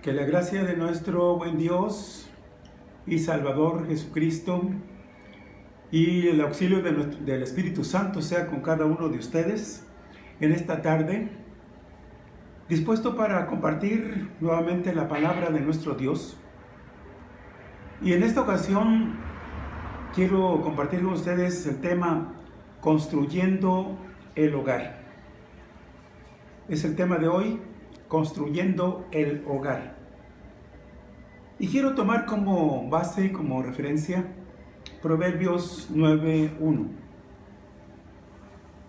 Que la gracia de nuestro buen Dios y Salvador Jesucristo y el auxilio del Espíritu Santo sea con cada uno de ustedes en esta tarde, dispuesto para compartir nuevamente la palabra de nuestro Dios. Y en esta ocasión quiero compartir con ustedes el tema construyendo el hogar. Es el tema de hoy, construyendo el hogar. Y quiero tomar como base, como referencia, Proverbios 9:1.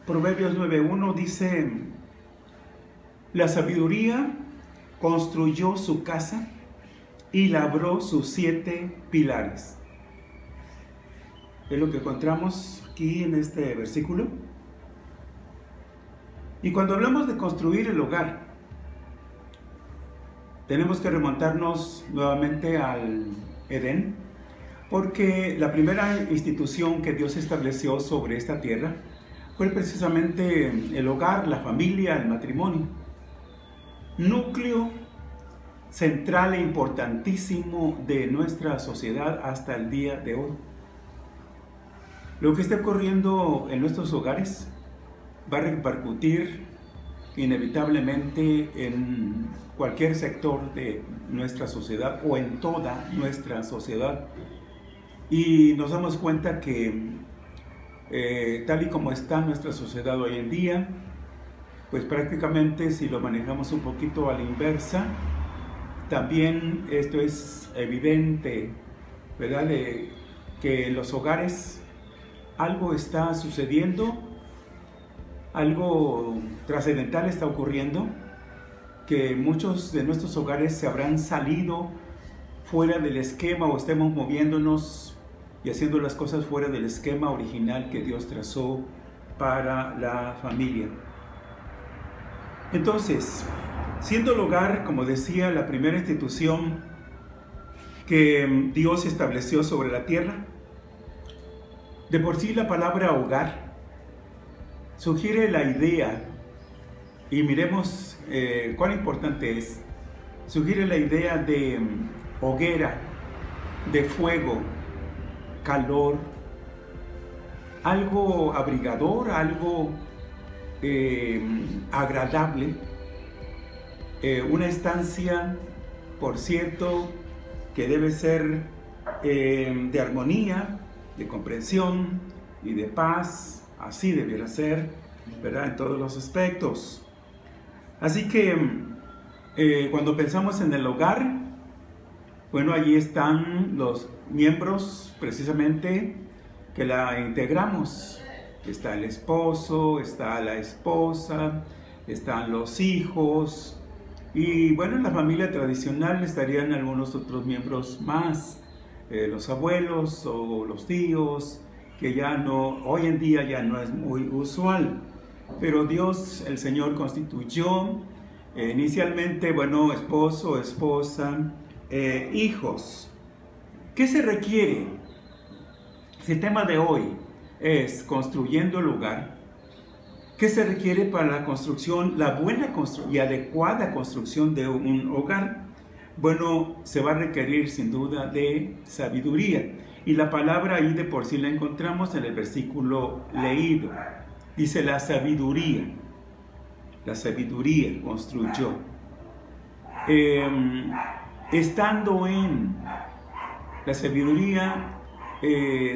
Proverbios 9:1 dice: la sabiduría construyó su casa y labró sus 7 pilares. Es lo que encontramos aquí en este versículo. Y cuando hablamos de construir el hogar, tenemos que remontarnos nuevamente al Edén, porque la primera institución que Dios estableció sobre esta tierra fue precisamente el hogar, la familia, el matrimonio. Núcleo central e importantísimo de nuestra sociedad hasta el día de hoy. Lo que está ocurriendo en nuestros hogares va a repercutir inevitablemente en cualquier sector de nuestra sociedad o en toda nuestra sociedad. Y nos damos cuenta que tal y como está nuestra sociedad hoy en día, pues prácticamente si lo manejamos un poquito a la inversa, también esto es evidente, ¿verdad? Que en los hogares algo está sucediendo, algo trascendental está ocurriendo, que muchos de nuestros hogares se habrán salido fuera del esquema o estemos moviéndonos y haciendo las cosas fuera del esquema original que Dios trazó para la familia. Entonces, siendo el hogar, como decía, la primera institución que Dios estableció sobre la tierra, de por sí la palabra hogar sugiere la idea, y miremos cuán importante es, sugiere la idea de hoguera, de fuego, calor, algo abrigador, algo agradable, una estancia, por cierto, que debe ser de armonía, de comprensión y de paz. Así debiera ser, ¿verdad? En todos los aspectos. Así que cuando pensamos en el hogar, bueno, allí están los miembros precisamente que la integramos. Está el esposo, está la esposa, están los hijos. Y bueno, en la familia tradicional estarían algunos otros miembros más, los abuelos o los tíos, que ya no, hoy en día ya no es muy usual, pero Dios, el Señor, constituyó inicialmente, bueno, esposo, esposa, hijos. ¿Qué se requiere? Si el tema de hoy es construyendo el hogar, ¿qué se requiere para la construcción, la buena y adecuada construcción de un hogar? Bueno, se va a requerir sin duda de sabiduría. Y la palabra ahí de por sí la encontramos en el versículo leído. Dice la sabiduría construyó. Estando en la sabiduría,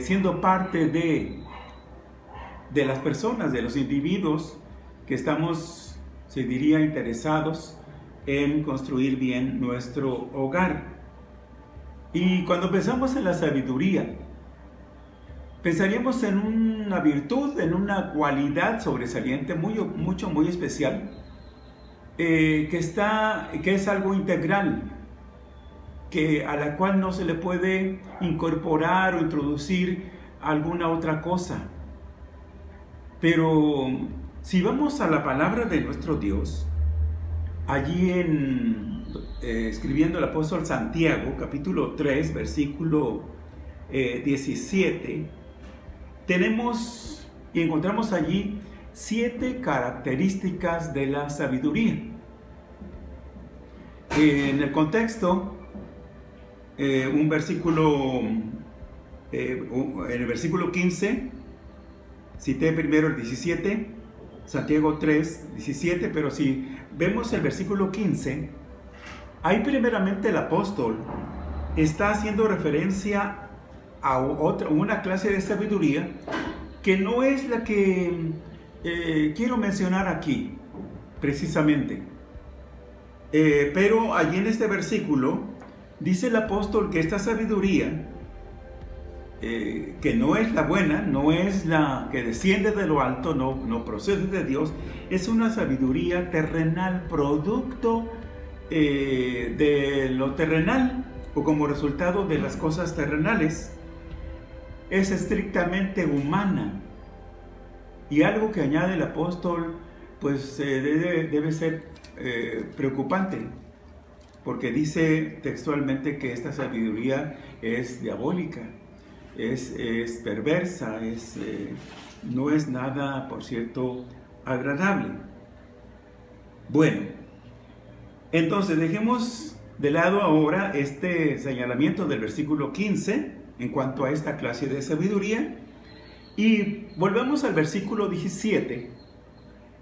siendo parte de las personas, de los individuos que estamos, se diría, interesados en construir bien nuestro hogar. Y cuando pensamos en la sabiduría, pensaríamos en una virtud, en una cualidad sobresaliente, muy especial, que es algo integral, a la cual no se le puede incorporar o introducir alguna otra cosa. Pero si vamos a la palabra de nuestro Dios, allí escribiendo el apóstol Santiago, capítulo 3, versículo 17, tenemos y encontramos allí 7 características de la sabiduría. En el contexto, en el versículo 15, cité primero el 17, Santiago 3, 17, pero si vemos el versículo 15, ahí primeramente el apóstol está haciendo referencia a una clase de sabiduría que no es la que quiero mencionar aquí, precisamente. Pero allí en este versículo dice el apóstol que esta sabiduría, que no es la buena, no es la que desciende de lo alto, no procede de Dios, es una sabiduría terrenal, producto de lo terrenal o como resultado de las cosas terrenales. Es estrictamente humana, y algo que añade el apóstol pues debe ser preocupante, porque dice textualmente que esta sabiduría es diabólica, es perversa, no es nada, por cierto, agradable. Bueno, entonces dejemos de lado ahora este señalamiento del versículo 15 en cuanto a esta clase de sabiduría, y volvemos al versículo 17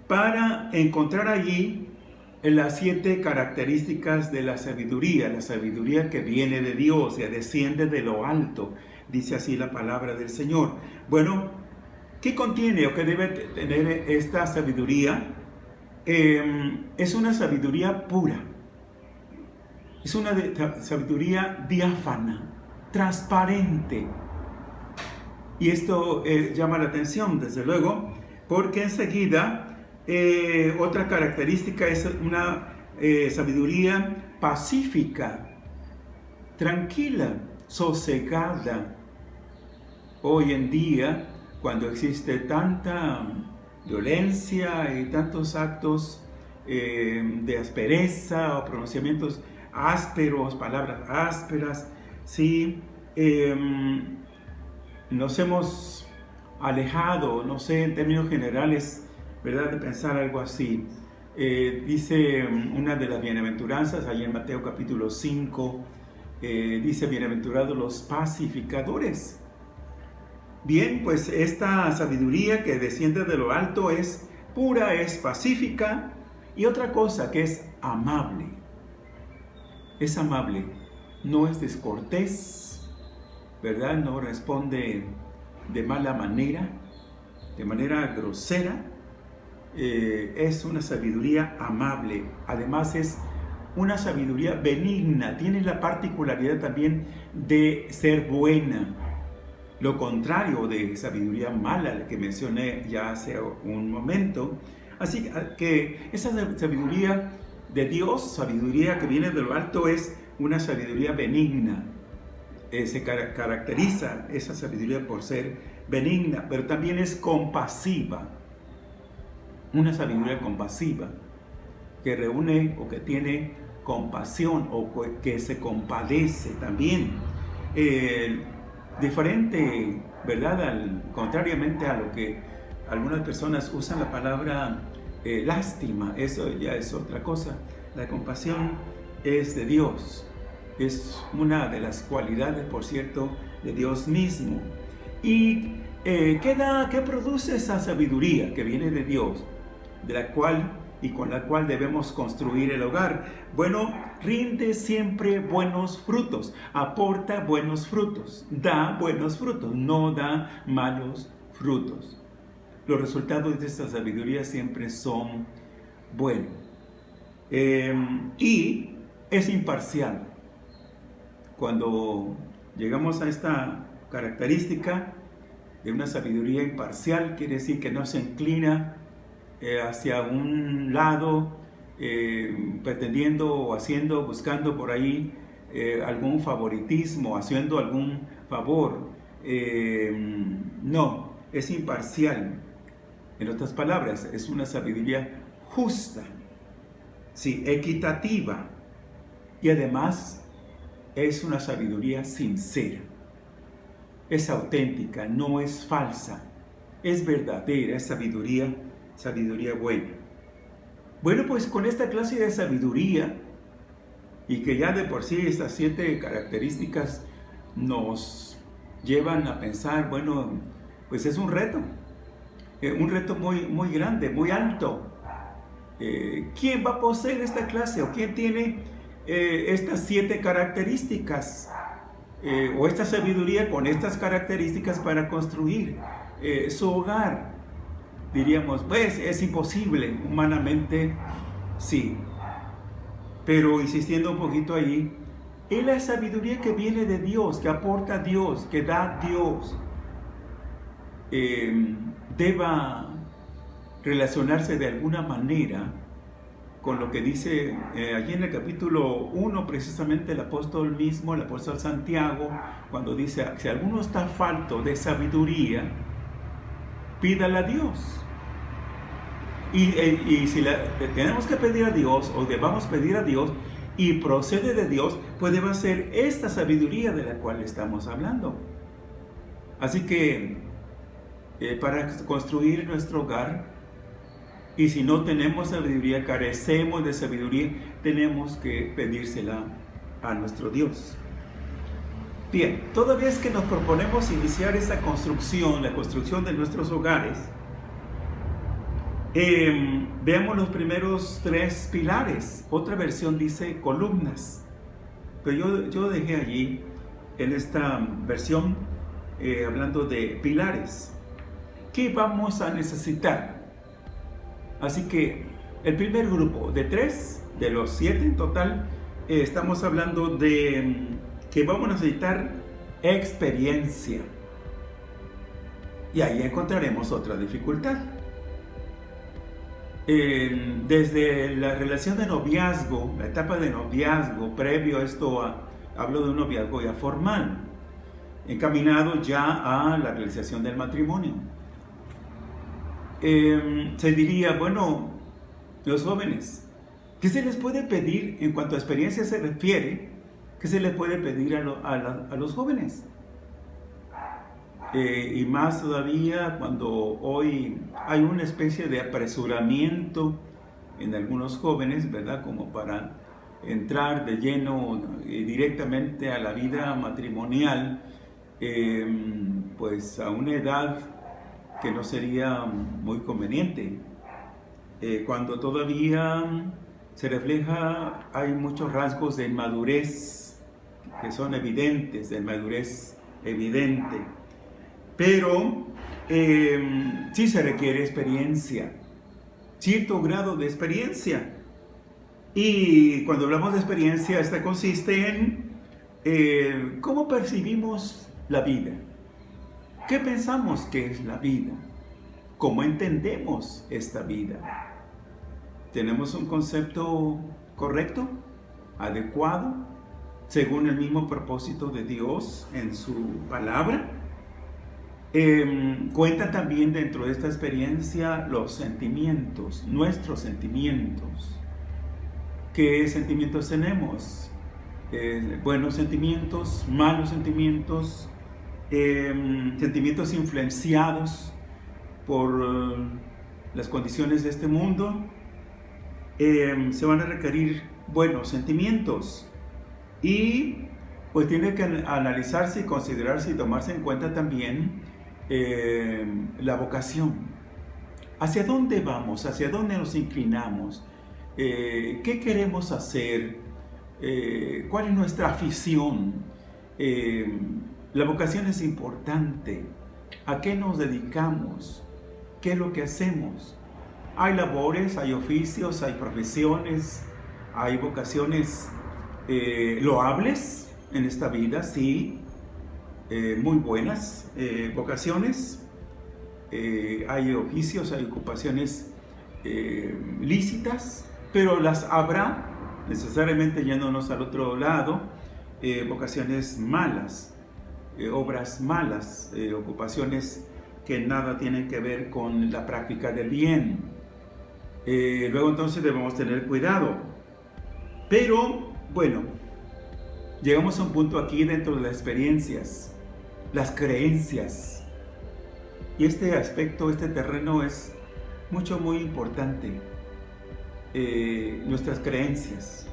para encontrar allí las 7 características de la sabiduría que viene de Dios, que desciende de lo alto, dice así la palabra del Señor. Bueno, ¿qué contiene o qué debe tener esta sabiduría? Es una sabiduría pura, es una sabiduría diáfana, transparente. Y esto llama la atención, desde luego, porque enseguida otra característica es una sabiduría pacífica, tranquila, sosegada. Hoy en día, cuando existe tanta violencia y tantos actos de aspereza o pronunciamientos ásperos, palabras ásperas, sí, nos hemos alejado, no sé, en términos generales, ¿verdad?, de pensar algo así. Dice una de las bienaventuranzas, ahí en Mateo capítulo 5, dice: bienaventurados los pacificadores. Bien, pues esta sabiduría que desciende de lo alto es pura, es pacífica, y otra cosa, que es amable. Es amable, no es descortés, ¿verdad? No responde de mala manera, de manera grosera. Es una sabiduría amable. Además es una sabiduría benigna. Tiene la particularidad también de ser buena. Lo contrario de sabiduría mala, la que mencioné ya hace un momento. Así que esa sabiduría de Dios, sabiduría que viene de lo alto, es una sabiduría benigna. Se caracteriza esa sabiduría por ser benigna, pero también es compasiva. Una sabiduría compasiva, que reúne o que tiene compasión, o que se compadece también. Diferente, ¿verdad? Contrariamente a lo que algunas personas usan la palabra lástima, eso ya es otra cosa. La compasión es de Dios, es una de las cualidades, por cierto, de Dios mismo. ¿Y qué produce esa sabiduría que viene de Dios, de la cual y con la cual debemos construir el hogar? Bueno, rinde siempre buenos frutos, aporta buenos frutos, da buenos frutos, no da malos frutos. Los resultados de esta sabiduría siempre son buenos. Y es imparcial. Cuando llegamos a esta característica de una sabiduría imparcial, quiere decir que no se inclina hacia un lado, pretendiendo o haciendo, buscando por ahí algún favoritismo, haciendo algún favor. No, es imparcial. En otras palabras, es una sabiduría justa, sí, equitativa, y además es una sabiduría sincera. Es auténtica, no es falsa, es verdadera, es sabiduría buena. Bueno, pues con esta clase de sabiduría y que ya de por sí estas 7 características nos llevan a pensar, bueno, pues es un reto muy, muy grande, muy alto. ¿Quién va a poseer esta clase o quién tiene estas 7 características o esta sabiduría con estas características para construir su hogar? Diríamos, pues es imposible, humanamente sí, pero insistiendo un poquito ahí, es la sabiduría que viene de Dios, que aporta Dios, que da Dios. Deba relacionarse de alguna manera con lo que dice allí en el capítulo 1, precisamente el apóstol Santiago, cuando dice, si alguno está falto de sabiduría, pídala a Dios. Y si tenemos que pedir a Dios, o debamos pedir a Dios, y procede de Dios, pues debe ser esta sabiduría de la cual estamos hablando. Así que, para construir nuestro hogar, y si no tenemos sabiduría, carecemos de sabiduría, tenemos que pedírsela a nuestro Dios. Bien, toda vez que nos proponemos iniciar esta construcción, la construcción de nuestros hogares, veamos los primeros 3 pilares. Otra versión dice columnas, pero yo dejé allí en esta versión hablando de pilares. ¿Qué vamos a necesitar? Así que el primer grupo de 3, de los 7 en total, estamos hablando de que vamos a necesitar experiencia. Y ahí encontraremos otra dificultad. Desde la relación de noviazgo, la etapa de noviazgo, previo a esto, hablo de un noviazgo ya formal, encaminado ya a la realización del matrimonio. Se diría, bueno, los jóvenes, ¿qué se les puede pedir en cuanto a experiencia se refiere? ¿Qué se les puede pedir a los jóvenes? Y más todavía cuando hoy hay una especie de apresuramiento en algunos jóvenes, ¿verdad? Como para entrar de lleno directamente a la vida matrimonial, pues a una edad que no sería muy conveniente. Cuando todavía se refleja, hay muchos rasgos de inmadurez que son evidentes, de inmadurez evidente. Pero sí se requiere experiencia, cierto grado de experiencia. Y cuando hablamos de experiencia, esta consiste en cómo percibimos la vida. ¿Qué pensamos que es la vida? ¿Cómo entendemos esta vida? ¿Tenemos un concepto correcto, adecuado, según el mismo propósito de Dios en su palabra? Cuenta también dentro de esta experiencia los sentimientos, nuestros sentimientos. ¿Qué sentimientos tenemos? Buenos sentimientos, malos sentimientos, sentimientos influenciados por las condiciones de este mundo. Se van a requerir buenos sentimientos y pues tiene que analizarse y considerarse y tomarse en cuenta también la vocación. ¿Hacia dónde vamos? ¿Hacia dónde nos inclinamos? ¿Qué queremos hacer? ¿Cuál es nuestra afición? La vocación es importante. ¿A qué nos dedicamos? ¿Qué es lo que hacemos? Hay labores, hay oficios, hay profesiones, hay vocaciones loables en esta vida, sí, muy buenas vocaciones. Hay oficios, hay ocupaciones lícitas, pero las habrá, necesariamente yéndonos al otro lado, vocaciones malas, obras malas, ocupaciones que nada tienen que ver con la práctica del bien. Luego entonces debemos tener cuidado. Pero, bueno, llegamos a un punto aquí dentro de las experiencias, las creencias. Y este aspecto, este terreno es muy importante. Nuestras creencias.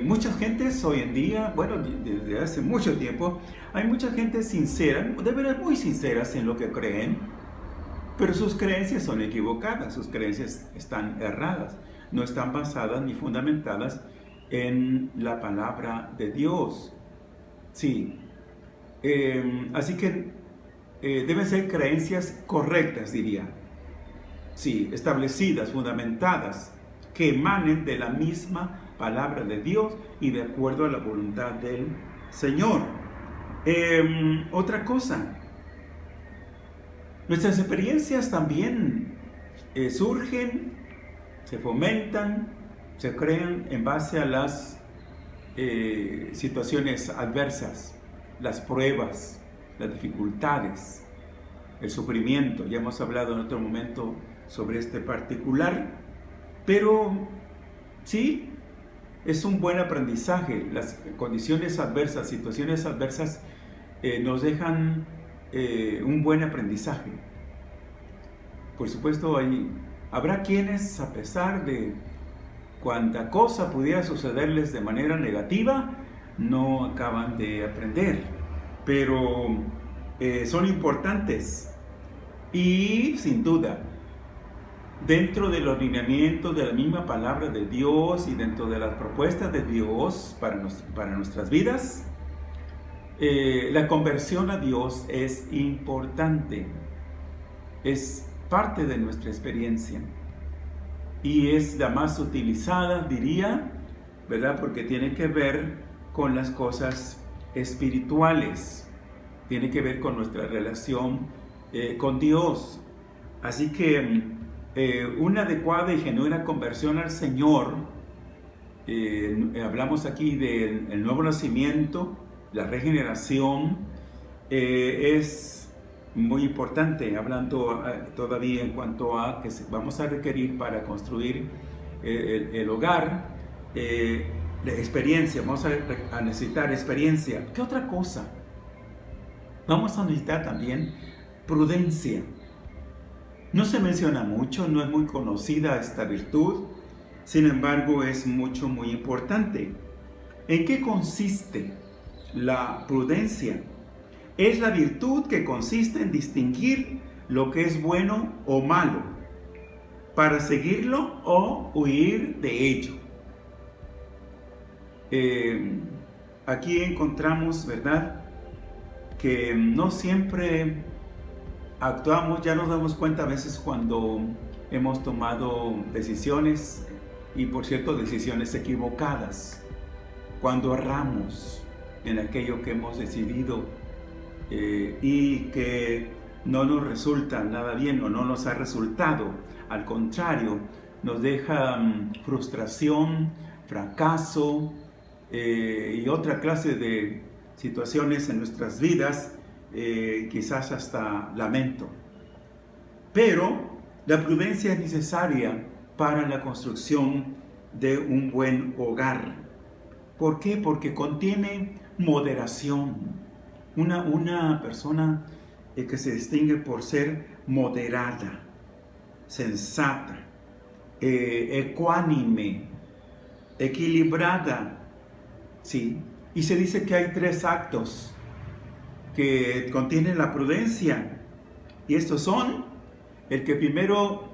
Muchas gentes hoy en día, bueno, desde hace mucho tiempo, hay mucha gente sincera, de verdad muy sinceras en lo que creen, pero sus creencias son equivocadas, sus creencias están erradas, no están basadas ni fundamentadas en la palabra de Dios. Sí, así que deben ser creencias correctas, diría. Sí, establecidas, fundamentadas, que emanen de la misma palabra de Dios y de acuerdo a la voluntad del Señor. Otra cosa, nuestras experiencias también surgen, se fomentan, se crean en base a las situaciones adversas, las pruebas, las dificultades, el sufrimiento. Ya hemos hablado en otro momento sobre este particular, pero sí, es un buen aprendizaje. Las condiciones adversas, situaciones adversas nos dejan un buen aprendizaje. Por supuesto, habrá quienes, a pesar de cuanta cosa pudiera sucederles de manera negativa, no acaban de aprender, pero son importantes y sin duda, dentro de los lineamientos de la misma palabra de Dios y dentro de las propuestas de Dios para nuestras vidas, la conversión a Dios es importante, es parte de nuestra experiencia y es la más utilizada, diría, ¿verdad? Porque tiene que ver con las cosas espirituales, tiene que ver con nuestra relación con Dios. Así que una adecuada y genuina conversión al Señor, hablamos aquí del nuevo nacimiento, la regeneración, es muy importante, hablando todavía en cuanto a que vamos a requerir para construir el hogar, la experiencia, vamos a necesitar experiencia. ¿Qué otra cosa? Vamos a necesitar también prudencia. No se menciona mucho, no es muy conocida esta virtud, sin embargo es muy importante. ¿En qué consiste la prudencia? Es la virtud que consiste en distinguir lo que es bueno o malo, para seguirlo o huir de ello. Aquí encontramos, ¿verdad?, que no siempre actuamos, ya nos damos cuenta a veces cuando hemos tomado decisiones, y por cierto, decisiones equivocadas, cuando erramos en aquello que hemos decidido y que no nos resulta nada bien o no nos ha resultado, al contrario, nos deja frustración, fracaso y otra clase de situaciones en nuestras vidas, quizás hasta lamento. Pero la prudencia es necesaria para la construcción de un buen hogar. ¿Por qué? Porque contiene moderación. Una persona que se distingue por ser moderada, sensata, ecuánime, equilibrada, ¿sí? Y se dice que hay 3 actos que contienen la prudencia, y estos son: el que primero,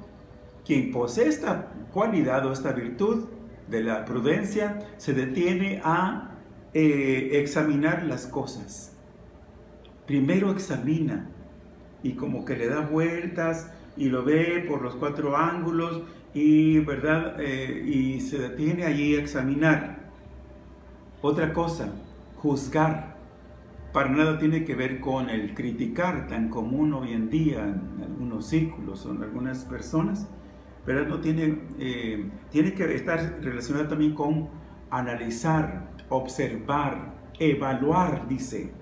quien posee esta cualidad o esta virtud de la prudencia, se detiene a examinar las cosas. Primero examina y como que le da vueltas y lo ve por los 4 ángulos y, ¿verdad? Y se detiene allí a examinar. Otra cosa, juzgar. Para nada tiene que ver con el criticar tan común hoy en día en algunos círculos o en algunas personas, pero no tiene que estar relacionado también con analizar, observar, evaluar, dice,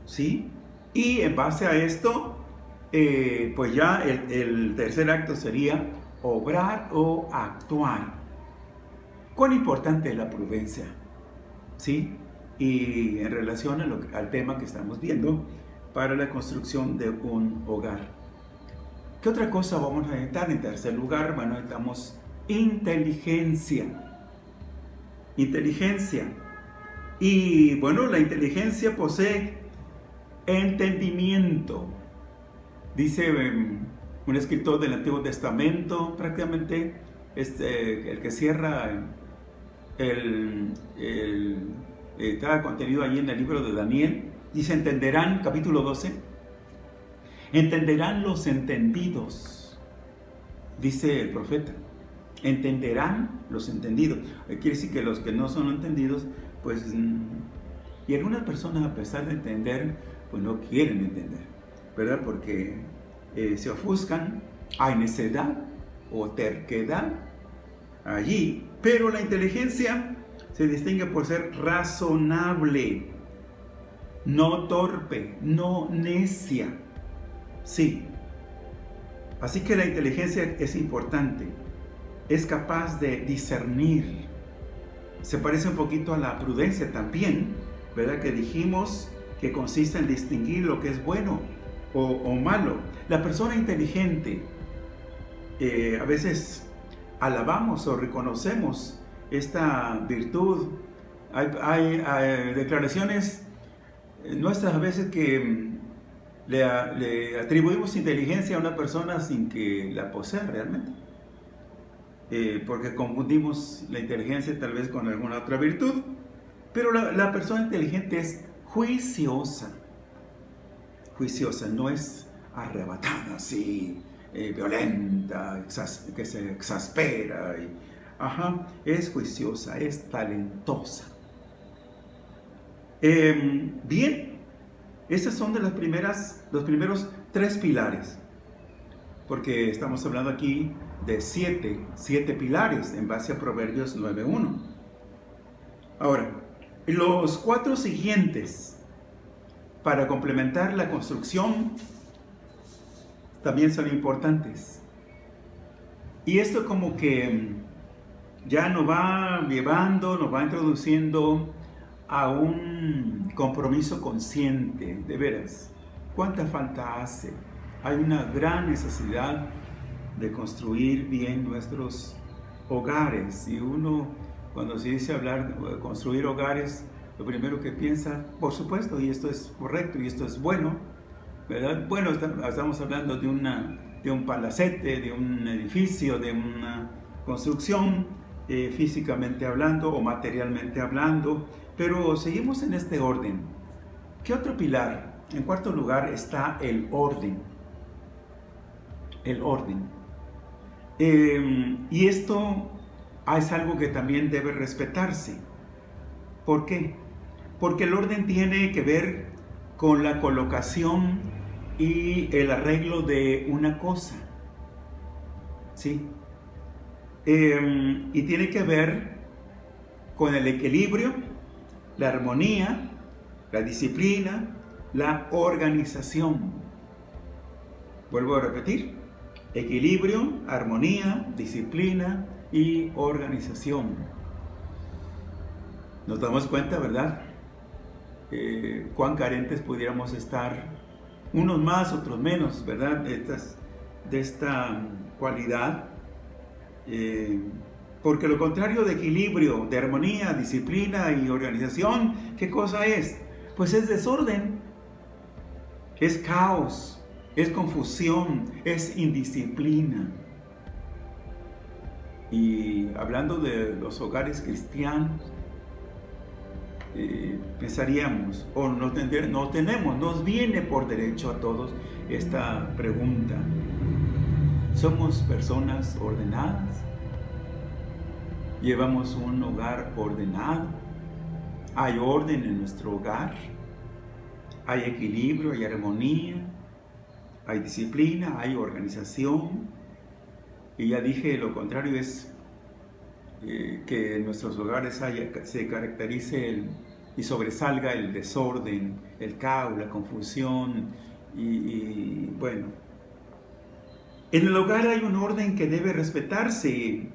¿sí? Y en base a esto, pues ya el tercer acto sería obrar o actuar. ¿Cuán importante es la prudencia? ¿Sí? Y en relación al tema que estamos viendo para la construcción de un hogar. ¿Qué otra cosa vamos a necesitar? En tercer lugar, bueno, necesitamos inteligencia. inteligencia. Y bueno, la inteligencia posee entendimiento. Dice un escritor del Antiguo Testamento, prácticamente el que cierra está contenido allí en el libro de Daniel. Dice, entenderán, capítulo 12, entenderán los entendidos, dice el profeta. Entenderán los entendidos. Quiere decir que los que no son entendidos, pues, y algunas personas, a pesar de entender, pues no quieren entender, ¿verdad? Porque se ofuscan, hay necedad o terquedad allí. Pero la inteligencia se distingue por ser razonable, no torpe, no necia. Sí. Así que la inteligencia es importante. Es capaz de discernir. Se parece un poquito a la prudencia también, ¿verdad? Que dijimos que consiste en distinguir lo que es bueno o malo. La persona inteligente, a veces alabamos o reconocemos esta virtud. Hay declaraciones nuestras a veces que le atribuimos inteligencia a una persona sin que la posea realmente. Porque confundimos la inteligencia tal vez con alguna otra virtud. Pero la persona inteligente es juiciosa. Juiciosa, no es arrebatada así, violenta, que se exaspera. Es juiciosa, es talentosa. Bien, esas son de los primeros 3 pilares. Porque estamos hablando aquí de 7 pilares en base a Proverbios 9:1. Ahora, los 4 siguientes, para complementar la construcción, también son importantes. Y esto como que ya nos va llevando, nos va introduciendo a un compromiso consciente, de veras. ¿Cuánta falta hace? Hay una gran necesidad de construir bien nuestros hogares. Y uno, cuando se dice construir hogares, lo primero que piensa, por supuesto, y esto es correcto y esto es bueno, ¿verdad? Bueno, estamos hablando de un palacete, de un edificio, de una construcción, físicamente hablando o materialmente hablando, pero seguimos en este orden. ¿Qué otro pilar? En cuarto lugar está el orden. El orden. Y esto es algo que también debe respetarse. ¿Por qué? Porque el orden tiene que ver con la colocación y el arreglo de una cosa. ¿Sí? Y tiene que ver con el equilibrio, la armonía, la disciplina, la organización. Vuelvo a repetir: equilibrio, armonía, disciplina y organización. Nos damos cuenta, ¿verdad? Cuán carentes pudiéramos estar, unos más, otros menos, ¿verdad? De esta cualidad. Porque lo contrario de equilibrio, de armonía, disciplina y organización, ¿qué cosa es? Pues es desorden, es caos, es confusión, es indisciplina. Y hablando de los hogares cristianos, pensaríamos, o nos viene por derecho a todos esta pregunta: ¿somos personas ordenadas? ¿Llevamos un hogar ordenado? ¿Hay orden en nuestro hogar? ¿Hay equilibrio, hay armonía? ¿Hay disciplina? ¿Hay organización? Y ya dije, lo contrario es que en nuestros hogares se caracterice y sobresalga el desorden, el caos, la confusión y bueno. En el hogar hay un orden que debe respetarse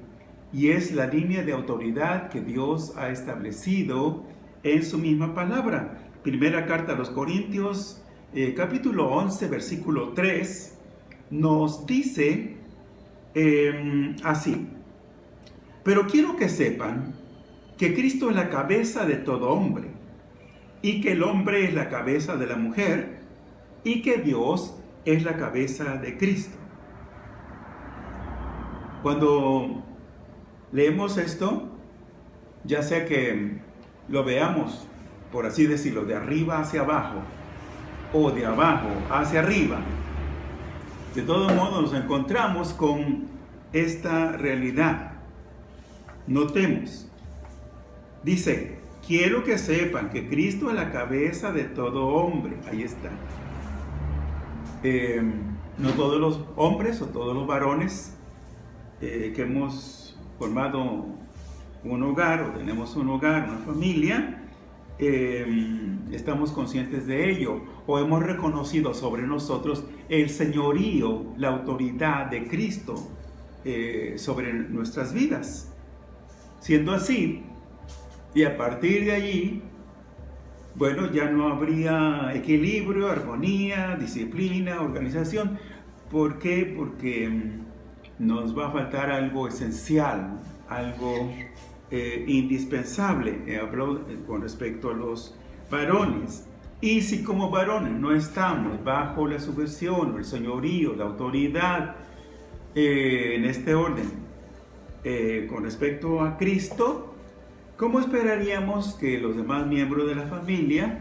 y es la línea de autoridad que Dios ha establecido en su misma palabra. Primera carta a los Corintios, capítulo 11, versículo 3, nos dice así: pero quiero que sepan que Cristo es la cabeza de todo hombre, y que el hombre es la cabeza de la mujer, y que Dios es la cabeza de Cristo. Cuando leemos esto, ya sea que lo veamos, por así decirlo, de arriba hacia abajo, o de abajo hacia arriba, de todos modos nos encontramos con esta realidad. Notemos, dice, quiero que sepan que Cristo es la cabeza de todo hombre. Ahí está. No todos los hombres o todos los varones que hemos formado un hogar o tenemos un hogar, una familia, estamos conscientes de ello o hemos reconocido sobre nosotros el señorío, la autoridad de Cristo sobre nuestras vidas. Siendo así, y a partir de allí, bueno, ya no habría equilibrio, armonía, disciplina, organización. ¿Por qué? Porque nos va a faltar algo esencial, algo indispensable. Hablo con respecto a los varones. Y si como varones no estamos bajo la sujeción, el señorío, la autoridad, en este orden, con respecto a Cristo, ¿cómo esperaríamos que los demás miembros de la familia,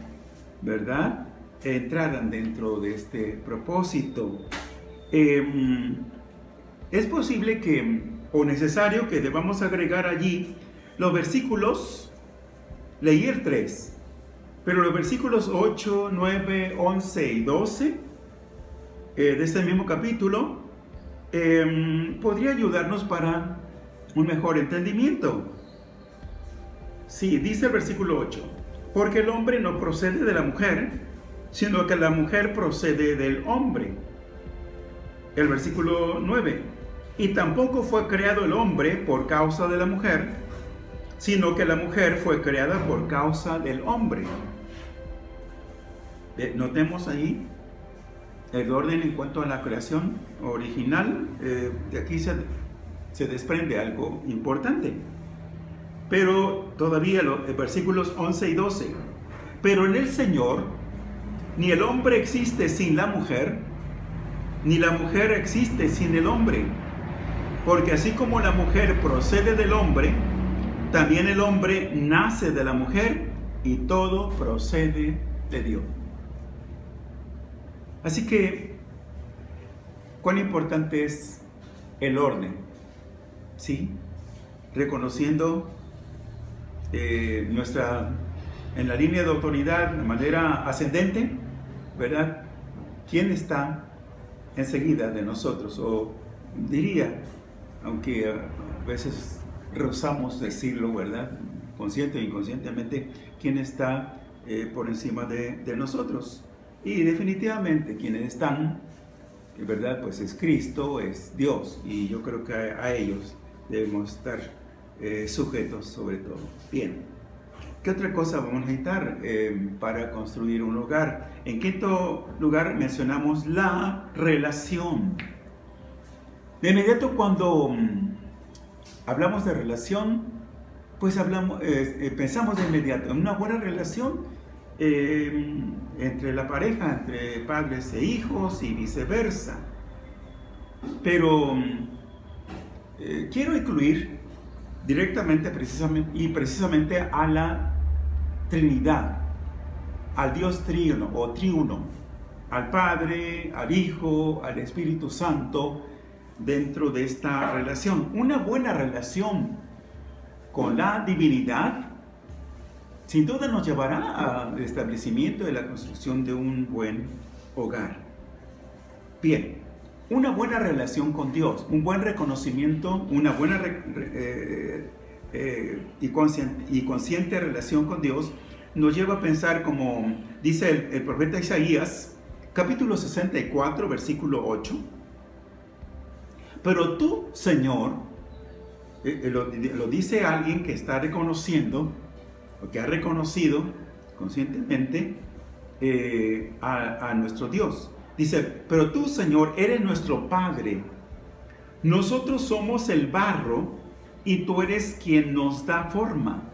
verdad, entraran dentro de este propósito? Es posible que, o necesario que debamos agregar allí los versículos, leí el 3, pero los versículos 8, 9, 11 y 12 de este mismo capítulo podría ayudarnos para un mejor entendimiento. Sí, dice el versículo 8, porque el hombre no procede de la mujer, sino que la mujer procede del hombre. El versículo 9, y tampoco fue creado el hombre por causa de la mujer, sino que la mujer fue creada por causa del hombre. Notemos ahí el orden en cuanto a la creación original. De aquí se desprende algo importante. Pero todavía los versículos 11 y 12. Pero en el Señor, ni el hombre existe sin la mujer, ni la mujer existe sin el hombre. Porque así como la mujer procede del hombre, también el hombre nace de la mujer y todo procede de Dios. Así que, ¿cuán importante es el orden? ¿Sí? Reconociendo en la línea de autoridad de manera ascendente, ¿verdad? ¿Quién está enseguida de nosotros? O diría, aunque a veces rehusamos decirlo, ¿verdad? Consciente o inconscientemente, ¿quién está por encima de nosotros? Y definitivamente quienes están, ¿verdad? Pues es Cristo, es Dios, y yo creo que a ellos debemos estar sujetos sobre todo. Bien, ¿qué otra cosa vamos a necesitar para construir un hogar? En quinto lugar mencionamos la relación. De inmediato cuando hablamos de relación, pues pensamos de inmediato en una buena relación entre la pareja, entre padres e hijos y viceversa. Pero quiero incluir directamente precisamente a la Trinidad, al Dios triuno o triuno, al Padre, al Hijo, al Espíritu Santo dentro de esta relación. Una buena relación con la divinidad sin duda nos llevará al establecimiento de la construcción de un buen hogar. Bien, una buena relación con Dios, un buen reconocimiento, una buena y consciente relación con Dios nos lleva a pensar, como dice el profeta Isaías, capítulo 64, versículo 8. Pero tú, Señor, lo dice alguien que está reconociendo, o que ha reconocido conscientemente a nuestro Dios. Dice, pero tú, Señor, eres nuestro Padre. Nosotros somos el barro y tú eres quien nos da forma.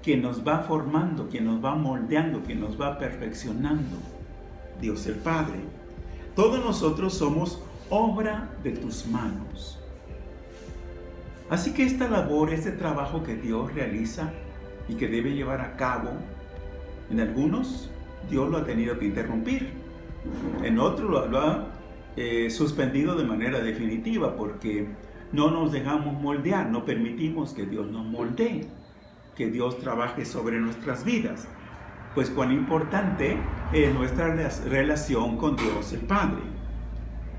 quien nos va formando, quien nos va moldeando, quien nos va perfeccionando. Dios el Padre. Todos nosotros somos obra de tus manos. Así que esta labor, este trabajo que Dios realiza y que debe llevar a cabo, en algunos Dios lo ha tenido que interrumpir, en otros lo ha suspendido de manera definitiva porque no nos dejamos moldear, no permitimos que Dios nos moldee, que Dios trabaje sobre nuestras vidas. Pues cuán importante es nuestra relación con Dios el Padre.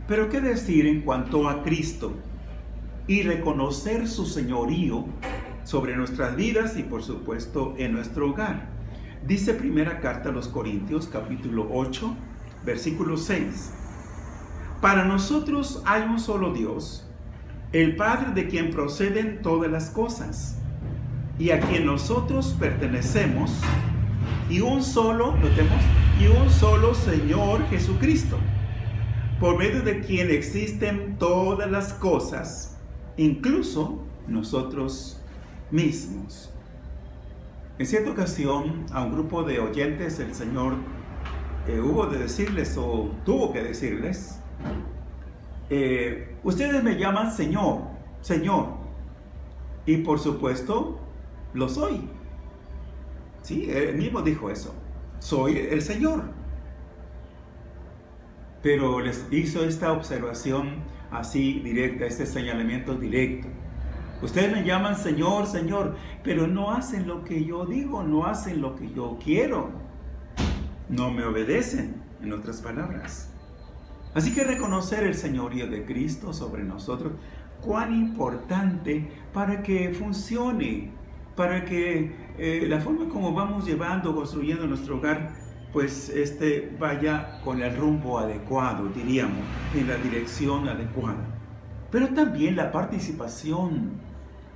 Pero qué decir en cuanto a Cristo y reconocer su señorío sobre nuestras vidas y por supuesto en nuestro hogar. Dice primera carta a los Corintios, capítulo 8, versículo 6. Para nosotros hay un solo Dios, el Padre de quien proceden todas las cosas, y a quien nosotros pertenecemos, y un solo, notemos, y un solo Señor Jesucristo, por medio de quien existen todas las cosas, incluso nosotros mismos. En cierta ocasión, a un grupo de oyentes, el Señor tuvo que decirles, ustedes me llaman Señor, Señor, y por supuesto, lo soy. Sí, él mismo dijo eso, soy el Señor. Pero les hizo esta observación así directa, este señalamiento directo. Ustedes me llaman Señor, Señor, pero no hacen lo que yo digo, no hacen lo que yo quiero. No me obedecen, en otras palabras. Así que reconocer el señorío de Cristo sobre nosotros, cuán importante para que funcione, para que la forma como vamos llevando, construyendo nuestro hogar, pues vaya con el rumbo adecuado, diríamos, en la dirección adecuada. Pero también la participación,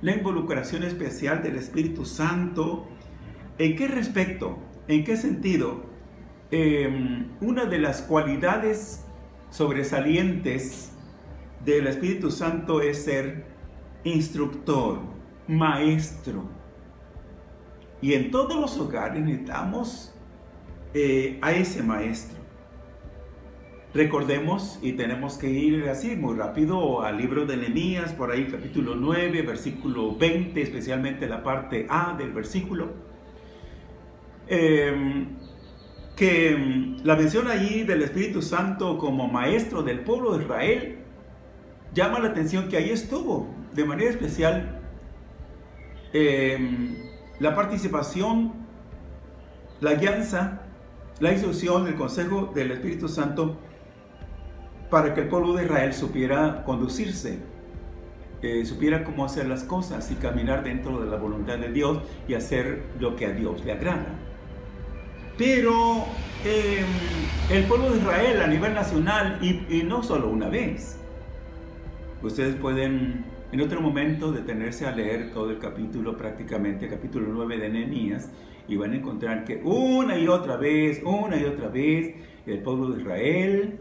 la involucración especial del Espíritu Santo. ¿En qué respecto? ¿En qué sentido? Una de las cualidades sobresalientes del Espíritu Santo es ser instructor, maestro. Y en todos los hogares necesitamos a ese maestro. Recordemos, y tenemos que ir así muy rápido al libro de Nehemías, por ahí capítulo 9, versículo 20, especialmente la parte A del versículo, que la mención allí del Espíritu Santo como maestro del pueblo de Israel llama la atención que ahí estuvo de manera especial la participación, la guianza, la instrucción, el consejo del Espíritu Santo para que el pueblo de Israel supiera conducirse, supiera cómo hacer las cosas y caminar dentro de la voluntad de Dios y hacer lo que a Dios le agrada. Pero el pueblo de Israel a nivel nacional, y no solo una vez, ustedes pueden en otro momento detenerse a leer todo el capítulo, prácticamente capítulo 9 de Nehemías, y van a encontrar que una y otra vez, el pueblo de Israel,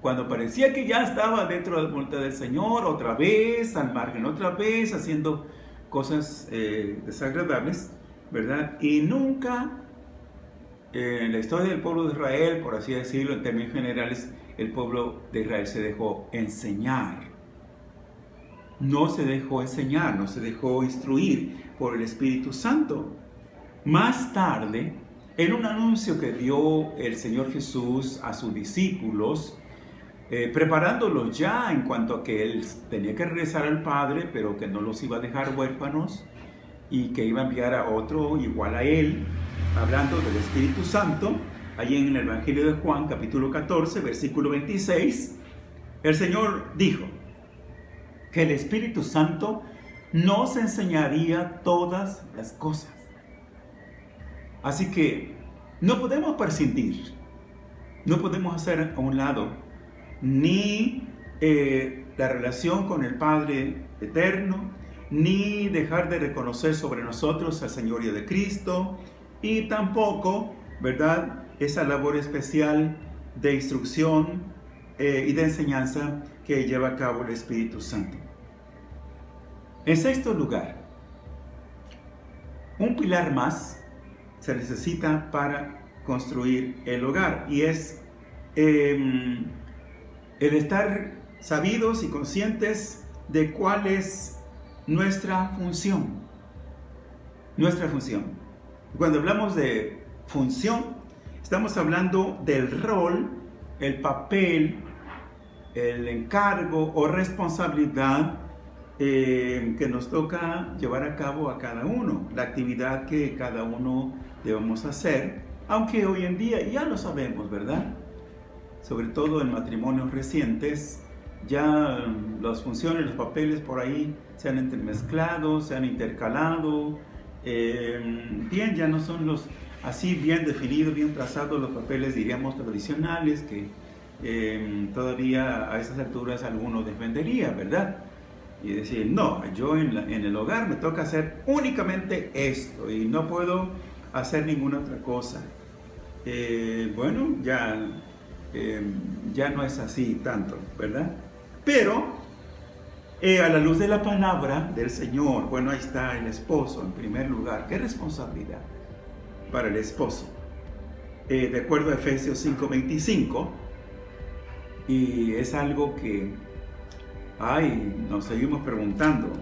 cuando parecía que ya estaba dentro de la voluntad del Señor, otra vez, al margen, otra vez, haciendo cosas desagradables, ¿verdad? Y nunca en la historia del pueblo de Israel, por así decirlo, en términos generales, el pueblo de Israel se dejó enseñar. No se dejó enseñar, no se dejó instruir por el Espíritu Santo. Más tarde, en un anuncio que dio el Señor Jesús a sus discípulos, preparándolos ya en cuanto a que Él tenía que regresar al Padre, pero que no los iba a dejar huérfanos y que iba a enviar a otro igual a Él, hablando del Espíritu Santo, allí en el Evangelio de Juan, capítulo 14, versículo 26, el Señor dijo que el Espíritu Santo nos enseñaría todas las cosas. Así que no podemos prescindir, no podemos hacer a un lado ni la relación con el Padre eterno, ni dejar de reconocer sobre nosotros al señorío de Cristo, y tampoco, ¿verdad?, esa labor especial de instrucción y de enseñanza que lleva a cabo el Espíritu Santo. En sexto lugar, un pilar más se necesita para construir el hogar, y es el estar sabidos y conscientes de cuál es nuestra función. Nuestra función. Cuando hablamos de función, estamos hablando del rol, el papel, el encargo o responsabilidad que nos toca llevar a cabo a cada uno, la actividad que cada uno debemos hacer, aunque hoy en día ya lo sabemos, ¿verdad? Sobre todo en matrimonios recientes, ya las funciones, los papeles por ahí se han entremezclado, se han intercalado, bien, ya no son los así bien definidos, bien trazados los papeles, diríamos, tradicionales, que todavía a esas alturas alguno defendería, ¿verdad? Y decir, no, yo en el hogar me toca hacer únicamente esto y no puedo hacer ninguna otra cosa. Bueno, ya no es así tanto, ¿verdad? Pero a la luz de la palabra del Señor, bueno, ahí está el esposo en primer lugar. ¿Qué responsabilidad para el esposo? De acuerdo a Efesios 5:25, y es algo que nos seguimos preguntando,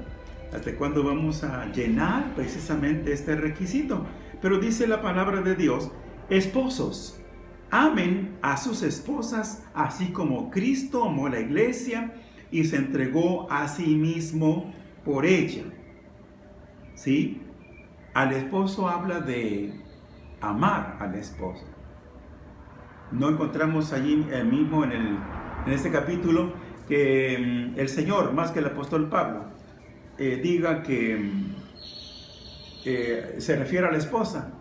¿hasta cuándo vamos a llenar precisamente este requisito? Pero dice la palabra de Dios, esposos, amen a sus esposas, así como Cristo amó a la iglesia y se entregó a sí mismo por ella. ¿Sí? Al esposo habla de amar al esposo. No encontramos allí mismo en este capítulo que el Señor, más que el apóstol Pablo, diga que se refiere a la esposa.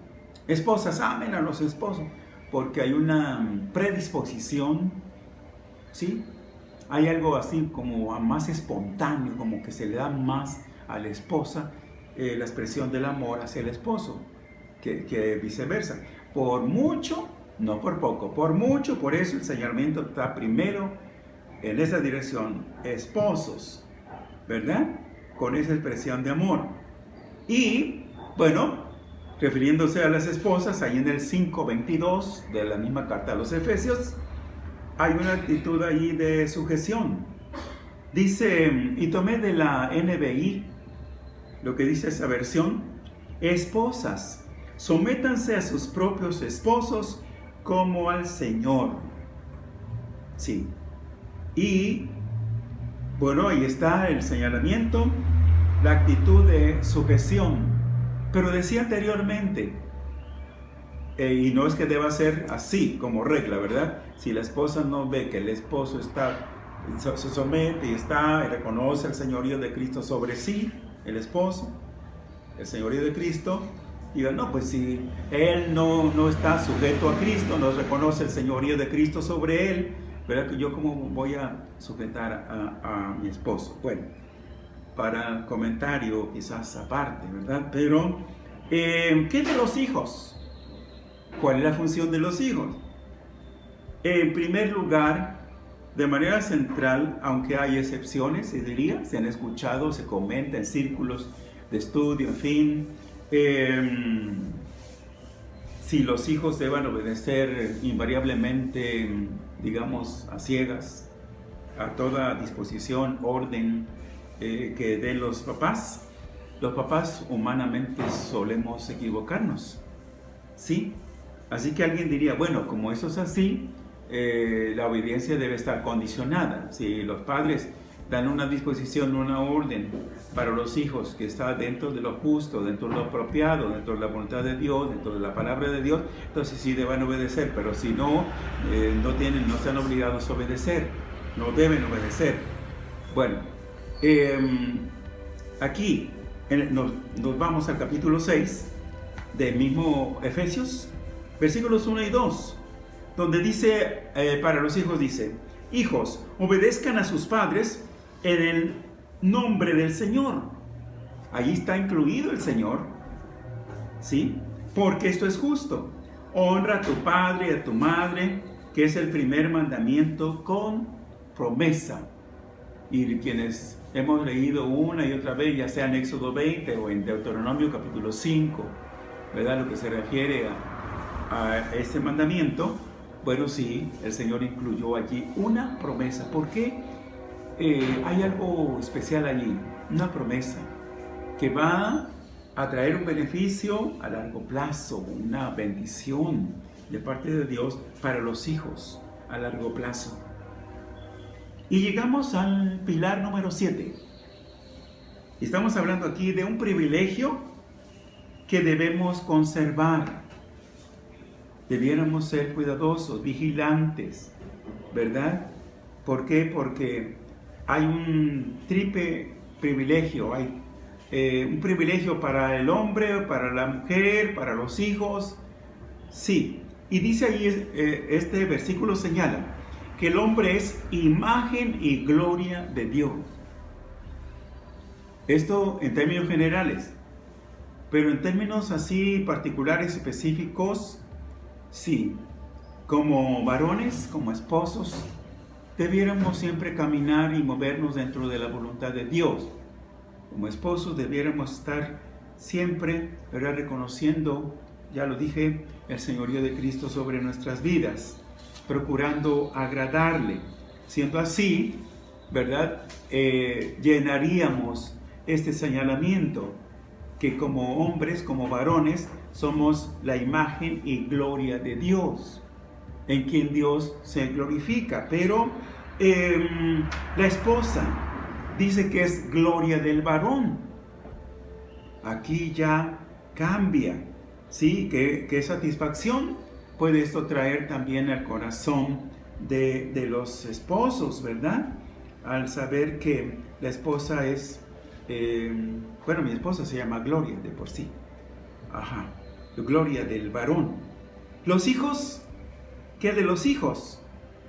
Esposas, amen a los esposos, porque hay una predisposición, ¿sí? Hay algo así como más espontáneo, como que se le da más a la esposa la expresión del amor hacia el esposo, que viceversa. Por mucho, no por poco, por mucho, por eso el señalamiento está primero en esa dirección, esposos, ¿verdad? Con esa expresión de amor. Y, bueno, refiriéndose a las esposas, ahí en el 5:22 de la misma carta a los Efesios, hay una actitud ahí de sujeción. Dice, y tomé de la NBI, lo que dice esa versión, esposas, sométanse a sus propios esposos como al Señor. Sí. Y, bueno, ahí está el señalamiento, la actitud de sujeción. Pero decía anteriormente, y no es que deba ser así como regla, ¿verdad? Si la esposa no ve que el esposo se somete y reconoce el señorío de Cristo sobre sí, el esposo, el señorío de Cristo, diga, no, pues si él no está sujeto a Cristo, no reconoce el señorío de Cristo sobre él, ¿verdad? Que yo cómo voy a sujetar a mi esposo. Bueno, para comentario quizás aparte, ¿verdad? Pero, ¿qué de los hijos? ¿Cuál es la función de los hijos? En primer lugar, de manera central, aunque hay excepciones, se diría, se han escuchado, se comenta en círculos de estudio, en fin, si los hijos deban obedecer invariablemente, digamos, a ciegas, a toda disposición, orden que den los papás humanamente solemos equivocarnos, ¿sí? Así que alguien diría, bueno, como eso es así, la obediencia debe estar condicionada. Si los padres dan una disposición, una orden para los hijos que está dentro de lo justo, dentro de lo apropiado, dentro de la voluntad de Dios, dentro de la palabra de Dios, entonces sí deben obedecer, pero si no, no están obligados a obedecer, no deben obedecer. Bueno, aquí nos vamos al capítulo 6 del mismo Efesios, versículos 1 y 2, donde dice, para los hijos dice, hijos, obedezcan a sus padres en el nombre del Señor. Ahí está incluido el Señor, ¿sí? Porque esto es justo. Honra a tu padre y a tu madre, que es el primer mandamiento con promesa. Y quienes hemos leído una y otra vez, ya sea en Éxodo 20 o en Deuteronomio capítulo 5, ¿verdad? Lo que se refiere a ese mandamiento, bueno, sí, el Señor incluyó allí una promesa. ¿Por qué? Hay algo especial allí, una promesa que va a traer un beneficio a largo plazo, una bendición de parte de Dios para los hijos a largo plazo. Y llegamos al pilar número 7. Estamos hablando aquí de un privilegio que debemos conservar. Debiéramos ser cuidadosos, vigilantes, ¿verdad? ¿Por qué? Porque hay un triple privilegio. Hay un privilegio para el hombre, para la mujer, para los hijos. Sí, y dice ahí, este versículo señala que el hombre es imagen y gloria de Dios. Esto en términos generales, pero en términos así particulares, específicos, sí, como varones, como esposos, debiéramos siempre caminar y movernos dentro de la voluntad de Dios. Como esposos debiéramos estar siempre, ¿verdad?, reconociendo, ya lo dije, el señorío de Cristo sobre nuestras vidas, procurando agradarle. Siendo así, ¿verdad?, llenaríamos este señalamiento que como hombres, como varones, somos la imagen y gloria de Dios, en quien Dios se glorifica. Pero la esposa dice que es gloria del varón. Aquí ya cambia, ¿sí? ¿Qué satisfacción puede esto traer también al corazón de los esposos, ¿verdad? Al saber que la esposa es, mi esposa se llama Gloria de por sí. Ajá, Gloria del varón. Los hijos, ¿qué de los hijos?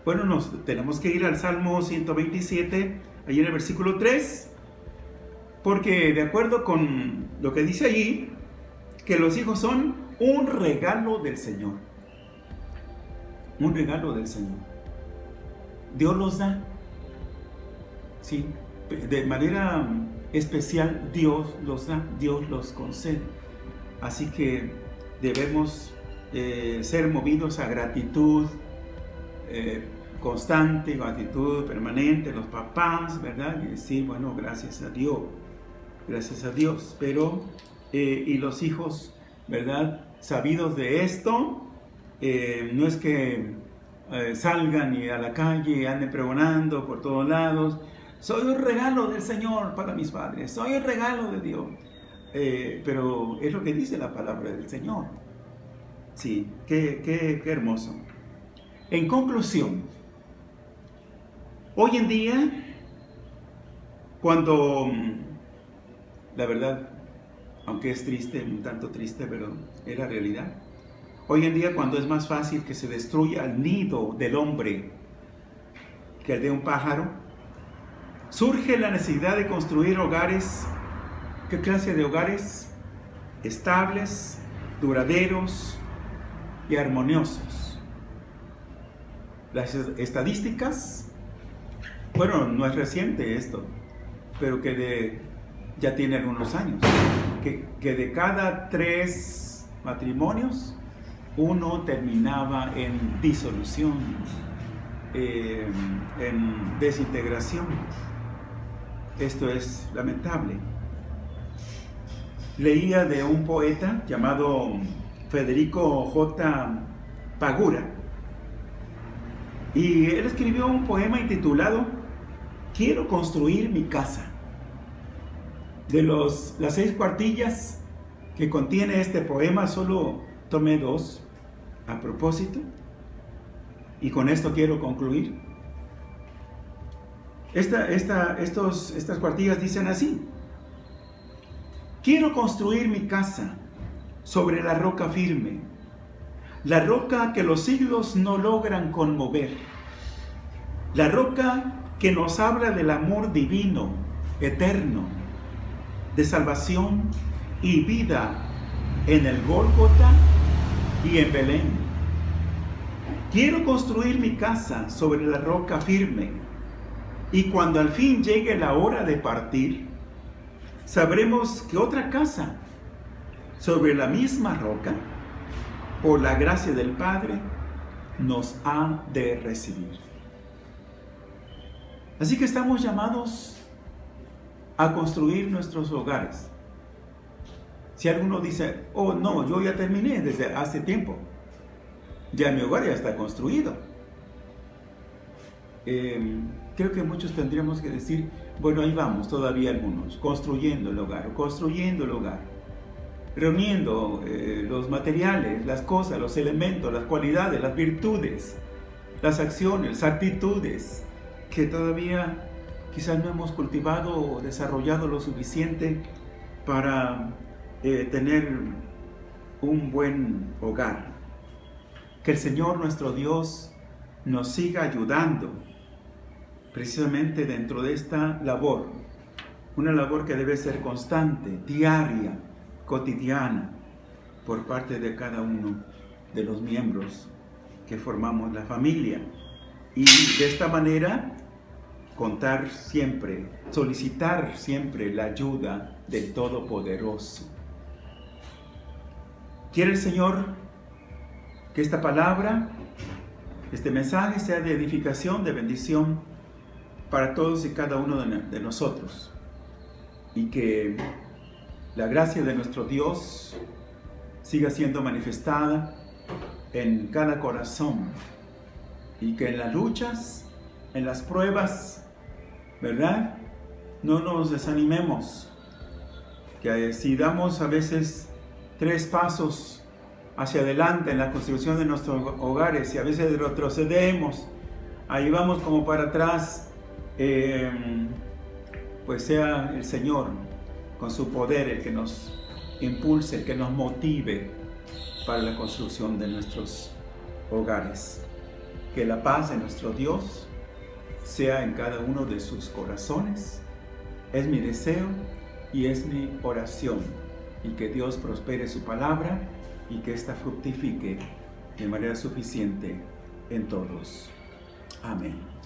Bueno, nos tenemos que ir al Salmo 127, ahí en el versículo 3, porque de acuerdo con lo que dice allí, que los hijos son un regalo del Señor. Un regalo del Señor. Dios los da. Sí, de manera especial Dios los da, Dios los concede. Así que debemos ser movidos a gratitud constante, gratitud permanente, los papás, ¿verdad? Y decir, bueno, gracias a Dios. Pero, y los hijos, ¿verdad?, sabidos de esto, no es que salgan y a la calle anden pregonando por todos lados, soy un regalo del Señor para mis padres, soy el regalo de Dios, pero es lo que dice la palabra del Señor. Sí, qué hermoso. En conclusión, hoy en día, cuando, la verdad, aunque es triste, un tanto triste, pero es la realidad. Hoy en día, cuando es más fácil que se destruya el nido del hombre que el de un pájaro, surge la necesidad de construir hogares. ¿Qué clase de hogares? Estables, duraderos y armoniosos. Las estadísticas, bueno, no es reciente esto, pero que ya tiene algunos años, que de cada 3 matrimonios, uno terminaba en disolución, en desintegración. Esto es lamentable. Leía de un poeta llamado Federico J. Pagura, y él escribió un poema intitulado Quiero construir mi casa. De las 6 cuartillas que contiene este poema, solo tomé 2 a propósito, y con esto quiero concluir. Estas cuartillas dicen así: quiero construir mi casa sobre la roca firme, la roca que los siglos no logran conmover, la roca que nos habla del amor divino, eterno, de salvación y vida en el Gólgota y en Belén. Quiero construir mi casa sobre la roca firme, Y cuando al fin llegue la hora de partir, sabremos que otra casa, sobre la misma roca, por la gracia del Padre, nos ha de recibir. Así que estamos llamados a construir nuestros hogares. Si alguno dice, oh no, yo ya terminé desde hace tiempo, ya mi hogar ya está construido. Creo que muchos tendríamos que decir, bueno, ahí vamos, todavía algunos, construyendo el hogar, reuniendo los materiales, las cosas, los elementos, las cualidades, las virtudes, las acciones, las actitudes, que todavía quizás no hemos cultivado o desarrollado lo suficiente para tener un buen hogar. Que el Señor nuestro Dios nos siga ayudando precisamente dentro de esta labor, una labor que debe ser constante, diaria, cotidiana, por parte de cada uno de los miembros que formamos la familia. Y de esta manera contar siempre, solicitar siempre la ayuda del Todopoderoso. Quiere el Señor que esta palabra, este mensaje sea de edificación, de bendición para todos y cada uno de nosotros, y que la gracia de nuestro Dios siga siendo manifestada en cada corazón, y que en las luchas, en las pruebas, ¿verdad?, no nos desanimemos, que si damos a veces 3 pasos hacia adelante en la construcción de nuestros hogares y a veces retrocedemos, ahí vamos como para atrás, pues sea el Señor con su poder el que nos impulse, el que nos motive para la construcción de nuestros hogares. Que la paz de nuestro Dios sea en cada uno de sus corazones. Es mi deseo y es mi oración, y que Dios prospere su palabra y que ésta fructifique de manera suficiente en todos. Amén.